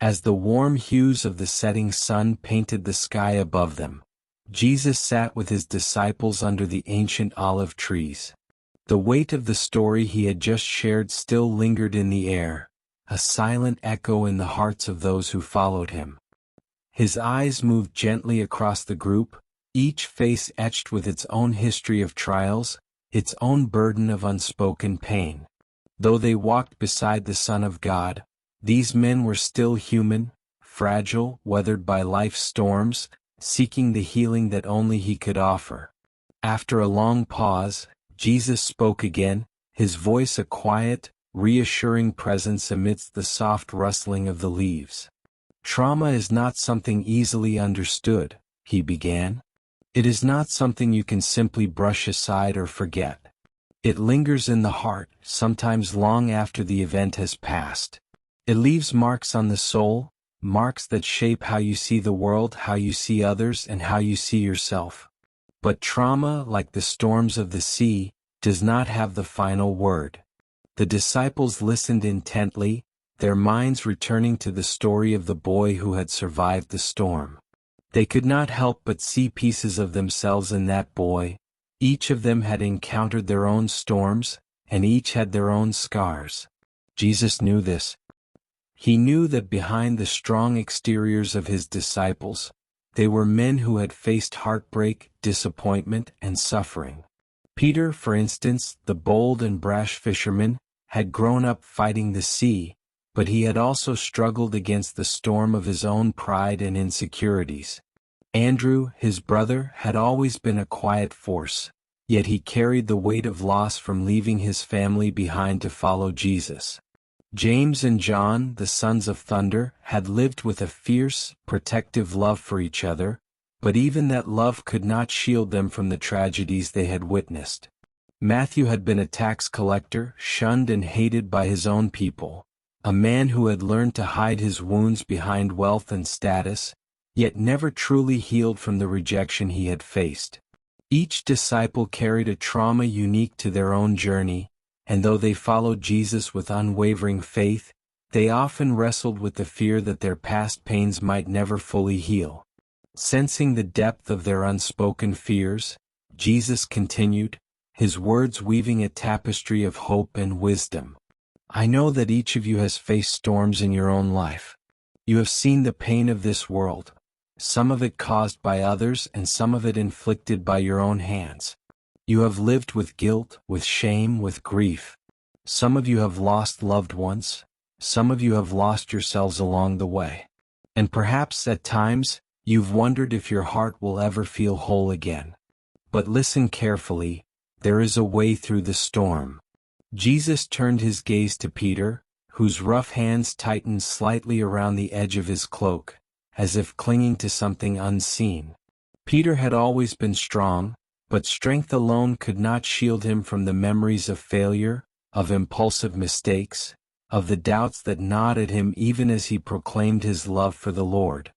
As the warm hues of the setting sun painted the sky above them, Jesus sat with his disciples under the ancient olive trees. The weight of the story he had just shared still lingered in the air, a silent echo in the hearts of those who followed him. His eyes moved gently across the group, each face etched with its own history of trials, its own burden of unspoken pain. Though they walked beside the Son of God, these men were still human, fragile, weathered by life's storms, seeking the healing that only he could offer. After a long pause, Jesus spoke again, his voice a quiet, reassuring presence amidst the soft rustling of the leaves. "Trauma is not something easily understood," he began. "It is not something you can simply brush aside or forget. It lingers in the heart, sometimes long after the event has passed. It leaves marks on the soul, marks that shape how you see the world, how you see others, and how you see yourself. But trauma, like the storms of the sea, does not have the final word." The disciples listened intently, their minds returning to the story of the boy who had survived the storm. They could not help but see pieces of themselves in that boy. Each of them had encountered their own storms, and each had their own scars. Jesus knew this. He knew that behind the strong exteriors of his disciples, they were men who had faced heartbreak, disappointment, and suffering. Peter, for instance, the bold and brash fisherman, had grown up fighting the sea, but he had also struggled against the storm of his own pride and insecurities. Andrew, his brother, had always been a quiet force, yet he carried the weight of loss from leaving his family behind to follow Jesus. James and John, the sons of thunder, had lived with a fierce, protective love for each other, but even that love could not shield them from the tragedies they had witnessed. Matthew had been a tax collector, shunned and hated by his own people, a man who had learned to hide his wounds behind wealth and status, yet never truly healed from the rejection he had faced. Each disciple carried a trauma unique to their own journey, and though they followed Jesus with unwavering faith, they often wrestled with the fear that their past pains might never fully heal. Sensing the depth of their unspoken fears, Jesus continued, his words weaving a tapestry of hope and wisdom. "I know that each of you has faced storms in your own life. You have seen the pain of this world, some of it caused by others and some of it inflicted by your own hands. You have lived with guilt, with shame, with grief. Some of you have lost loved ones, some of you have lost yourselves along the way. And perhaps at times, you've wondered if your heart will ever feel whole again. But listen carefully, there is a way through the storm." Jesus turned his gaze to Peter, whose rough hands tightened slightly around the edge of his cloak, as if clinging to something unseen. Peter had always been strong, but strength alone could not shield him from the memories of failure, of impulsive mistakes, of the doubts that gnawed at him even as he proclaimed his love for the Lord.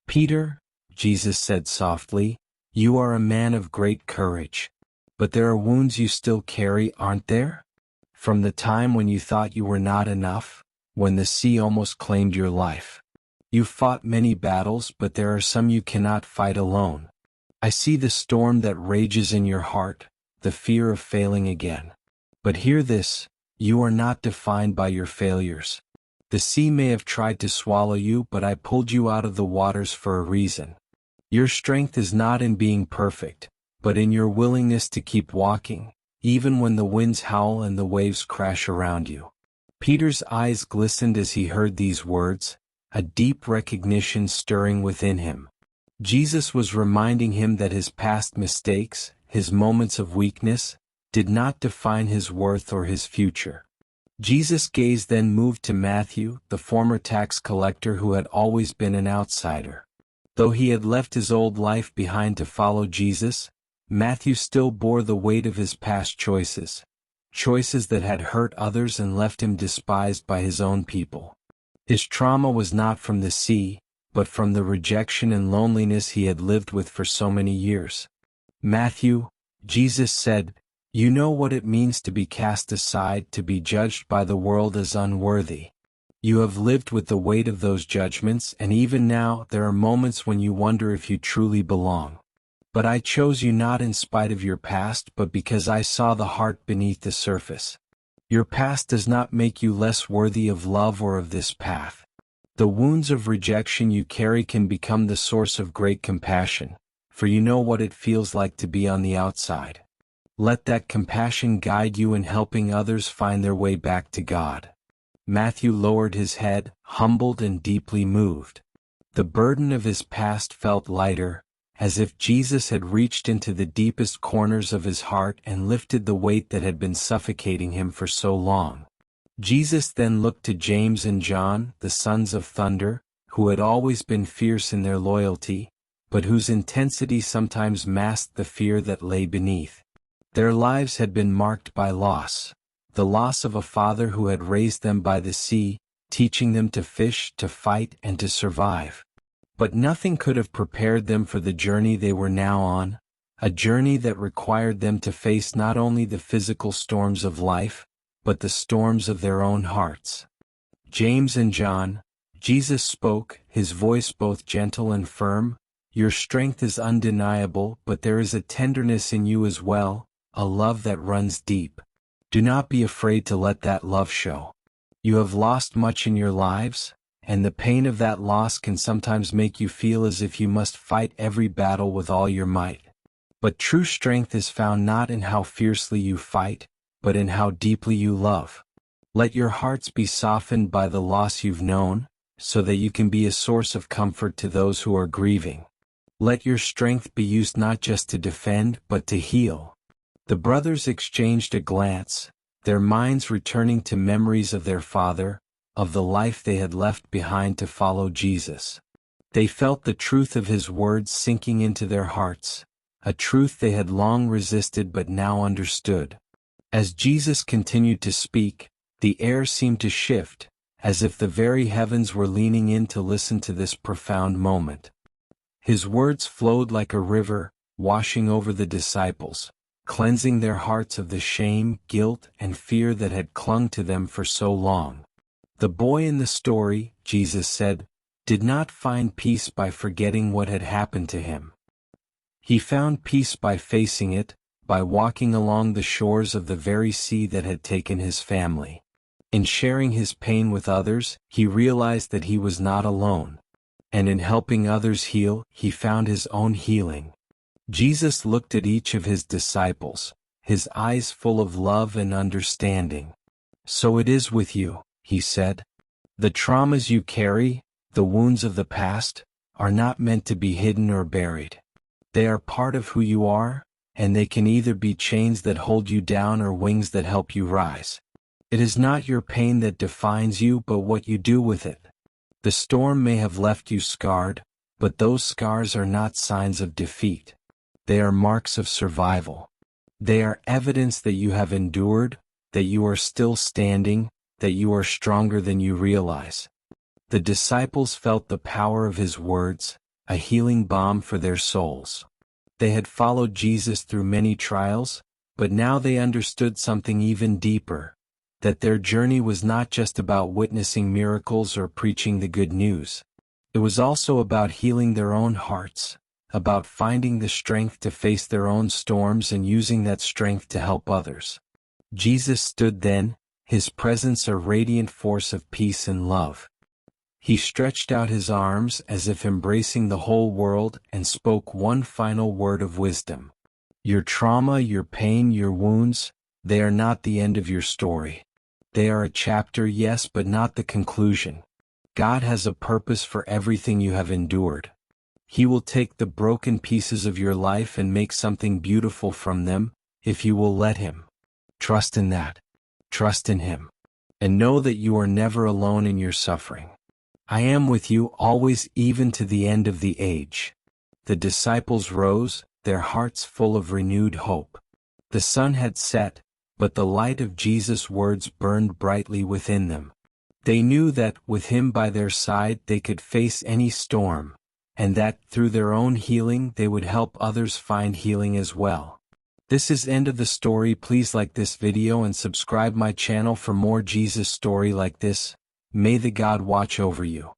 "Peter," Jesus said softly, "you are a man of great courage. But there are wounds you still carry, aren't there? From the time when you thought you were not enough, when the sea almost claimed your life. You've fought many battles, but there are some you cannot fight alone. I see the storm that rages in your heart, the fear of failing again. But hear this, you are not defined by your failures. The sea may have tried to swallow you, but I pulled you out of the waters for a reason. Your strength is not in being perfect, but in your willingness to keep walking, even when the winds howl and the waves crash around you." Peter's eyes glistened as he heard these words, a deep recognition stirring within him. Jesus was reminding him that his past mistakes, his moments of weakness, did not define his worth or his future. Jesus' gaze then moved to Matthew, the former tax collector who had always been an outsider. Though he had left his old life behind to follow Jesus, Matthew still bore the weight of his past choices, choices that had hurt others and left him despised by his own people. His trauma was not from the sea, but from the rejection and loneliness he had lived with for so many years. "Matthew," Jesus said, "you know what it means to be cast aside, to be judged by the world as unworthy. You have lived with the weight of those judgments, and even now there are moments when you wonder if you truly belong. But I chose you not in spite of your past, but because I saw the heart beneath the surface. Your past does not make you less worthy of love or of this path. The wounds of rejection you carry can become the source of great compassion, for you know what it feels like to be on the outside. Let that compassion guide you in helping others find their way back to God. Matthew lowered his head, humbled and deeply moved. The burden of his past felt lighter, as if Jesus had reached into the deepest corners of his heart and lifted the weight that had been suffocating him for so long. Jesus then looked to James and John, the sons of thunder, who had always been fierce in their loyalty, but whose intensity sometimes masked the fear that lay beneath. Their lives had been marked by loss. The loss of a father who had raised them by the sea, teaching them to fish, to fight, and to survive. But nothing could have prepared them for the journey they were now on, a journey that required them to face not only the physical storms of life, but the storms of their own hearts. James and John, Jesus spoke, his voice both gentle and firm, "Your strength is undeniable, but there is a tenderness in you as well, a love that runs deep. Do not be afraid to let that love show. You have lost much in your lives, and the pain of that loss can sometimes make you feel as if you must fight every battle with all your might. But true strength is found not in how fiercely you fight, but in how deeply you love. Let your hearts be softened by the loss you've known, so that you can be a source of comfort to those who are grieving. Let your strength be used not just to defend, but to heal." The brothers exchanged a glance, their minds returning to memories of their father, of the life they had left behind to follow Jesus. They felt the truth of his words sinking into their hearts, a truth they had long resisted but now understood. As Jesus continued to speak, the air seemed to shift, as if the very heavens were leaning in to listen to this profound moment. His words flowed like a river, washing over the disciples, cleansing their hearts of the shame, guilt, and fear that had clung to them for so long. The boy in the story, Jesus said, did not find peace by forgetting what had happened to him. He found peace by facing it, by walking along the shores of the very sea that had taken his family. In sharing his pain with others, he realized that he was not alone. And in helping others heal, he found his own healing. Jesus looked at each of his disciples, his eyes full of love and understanding. "So it is with you," he said. "The traumas you carry, the wounds of the past, are not meant to be hidden or buried. They are part of who you are, and they can either be chains that hold you down or wings that help you rise. It is not your pain that defines you, but what you do with it. The storm may have left you scarred, but those scars are not signs of defeat. They are marks of survival. They are evidence that you have endured, that you are still standing, that you are stronger than you realize." The disciples felt the power of his words, a healing balm for their souls. They had followed Jesus through many trials, but now they understood something even deeper, that their journey was not just about witnessing miracles or preaching the good news. It was also about healing their own hearts, about finding the strength to face their own storms and using that strength to help others. Jesus stood then, his presence a radiant force of peace and love. He stretched out his arms as if embracing the whole world and spoke one final word of wisdom. Your trauma, your pain, your wounds, they are not the end of your story. They are a chapter, yes, but not the conclusion. God has a purpose for everything you have endured. He will take the broken pieces of your life and make something beautiful from them, if you will let Him. Trust in that. Trust in Him. And know that you are never alone in your suffering. I am with you always, even to the end of the age. The disciples rose, their hearts full of renewed hope. The sun had set, but the light of Jesus' words burned brightly within them. They knew that, with Him by their side, they could face any storm, and that, through their own healing, they would help others find healing as well. This is end of the story. Please like this video and subscribe my channel for more Jesus story like this. May the God watch over you.